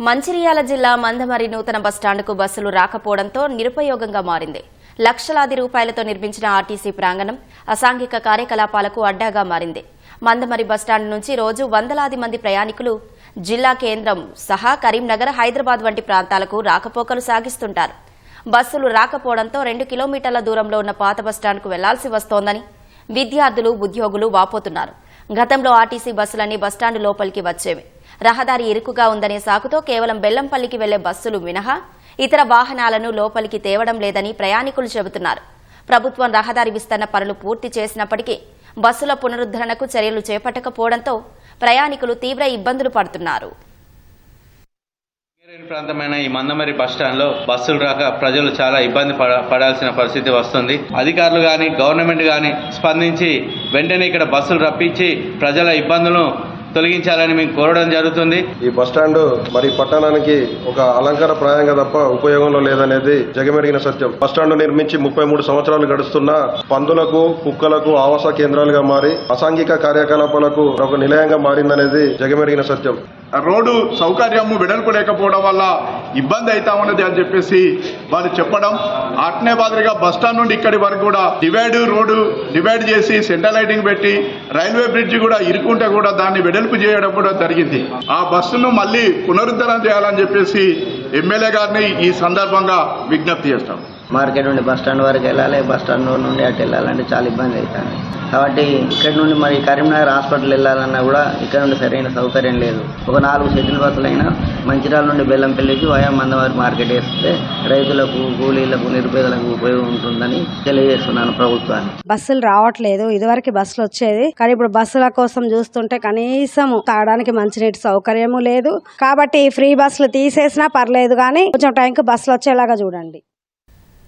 మంచిర్యాల జిల్లా మందమరి నూతన బస్టాండుకు బస్సులు రాకపోవడంతో నిరుపయోగంగా మారింది. లక్షలాది రూపాయలతో నిర్మించిన ఆర్టీసీ ప్రాంగణం అసాంఘిక కార్యకలాపాలకు అడ్డాగా మారింది. మందమరి బస్టాండు నుంచి రోజు వందలాది మంది ప్రయాణికులు జిల్లా కేంద్రం సహా కరీంనగర్, హైదరాబాద్ వంటి ప్రాంతాలకు రాకపోకలు సాగిస్తుంటారు. బస్సులు రాకపోవడంతో 2 కిలోమీటర్ల దూరంలో ఉన్న పాత బస్టాండ్కు వెళ్లాల్సి వస్తోందని విద్యార్థులు, ఉద్యోగులు వాపోతున్నారు. గతంలో ఆర్టీసీ బస్సులన్నీ బస్టాండు లోపలికి వచ్చేవి. రహదారి ఇరుకుగా ఉందనే సాకుతో కేవలం బెల్లంపల్లికి వెళ్లే బస్సులు మినహా ఇతర వాహనాలను లోపలికి తేవడం లేదని ప్రయాణికులు చెబుతున్నారు. ప్రభుత్వం రహదారి విస్తరణ పనులు పూర్తి చేసినప్పటికీ బస్సుల పునరుద్ధరణకు చర్యలు చేపట్టకపోవడంతో ప్రయాణికులు తీవ్ర ఇబ్బందులు పడుతున్నారు. ప్రాంతమైన ఈ మందమరి బస్టాండ్లో బస్సులు రాక ప్రజలు చాలా ఇబ్బంది పడాల్సిన పరిస్థితి వస్తుంది. అధికారులు కానీ గవర్నమెంట్ కానీ స్పందించి వెంటనే ఇక్కడ బస్సులు రప్పించి ప్రజల ఇబ్బందులను తొలగించాలని మేము కోరడం జరుగుతుంది. ఈ బస్టాండ్ మరి పట్టణానికి ఒక అలంకార ప్రాయంగా తప్ప ఉపయోగంలో లేదనేది జగమెరిగిన సత్యం. బస్టాండ్ నిర్మించి 33 సంవత్సరాలు గడుస్తున్నా పందులకు, కుక్కలకు ఆవాస కేంద్రాలుగా మారి అసాంఘిక కార్యకలాపాలకు ఒక నిలయంగా మారిందనేది జగమెరిగిన సత్యం. రోడ్డు సౌకర్యము వెడల్పు లేకపోవడం వల్ల ఇబ్బంది అవుతా ఉన్నది అని చెప్పేసి వాళ్ళు చెప్పడం, అట్నే మాదిరిగా బస్టాండ్ నుండి ఇక్కడి వరకు కూడా రోడ్డు డివైడ్ చేసి సెంటర్ లైటింగ్ పెట్టి రైల్వే బ్రిడ్జ్ కూడా ఇరుకుంటే కూడా దాన్ని వెడల్పు చేయడం కూడా జరిగింది. ఆ బస్సును మళ్ళీ పునరుద్ధరణ చేయాలని చెప్పేసి ఎమ్మెల్యే గారిని ఈ సందర్భంగా విజ్ఞప్తి చేస్తాం. మార్కెట్ నుండి బస్టాండ్ వరకు వెళ్ళాలి, బస్టాండ్ నుండి అటు వెళ్ళాలంటే చాలా ఇబ్బంది అవుతుంది. కాబట్టి ఇక్కడ నుండి మరి కరీంనగర్ హాస్పిటల్ వెళ్ళాలన్నా కూడా ఇక్కడ నుండి సరైన సౌకర్యం లేదు. ఒక 4 షటిల్ బస్సులైనా మంచిర్యాల నుండి బెల్లంపల్లికి వయా మందమరి మార్కెట్ వేస్తే రైతులకు, కూలీలకు, నిరుపేదలకు ఉపయోగం ఉంటుందని తెలియజేస్తున్నాను ప్రభుత్వాన్ని. బస్సులు రావట్లేదు. ఇదివరకు బస్సులు వచ్చేది, కానీ ఇప్పుడు బస్సుల కోసం చూస్తుంటే కనీసం తాగడానికి మంచినీటి సౌకర్యము లేదు. కాబట్టి ఫ్రీ బస్సులు తీసేసినా పర్లేదు, కానీ కొంచెం టైంకి బస్సులు వచ్చేలాగా చూడండి.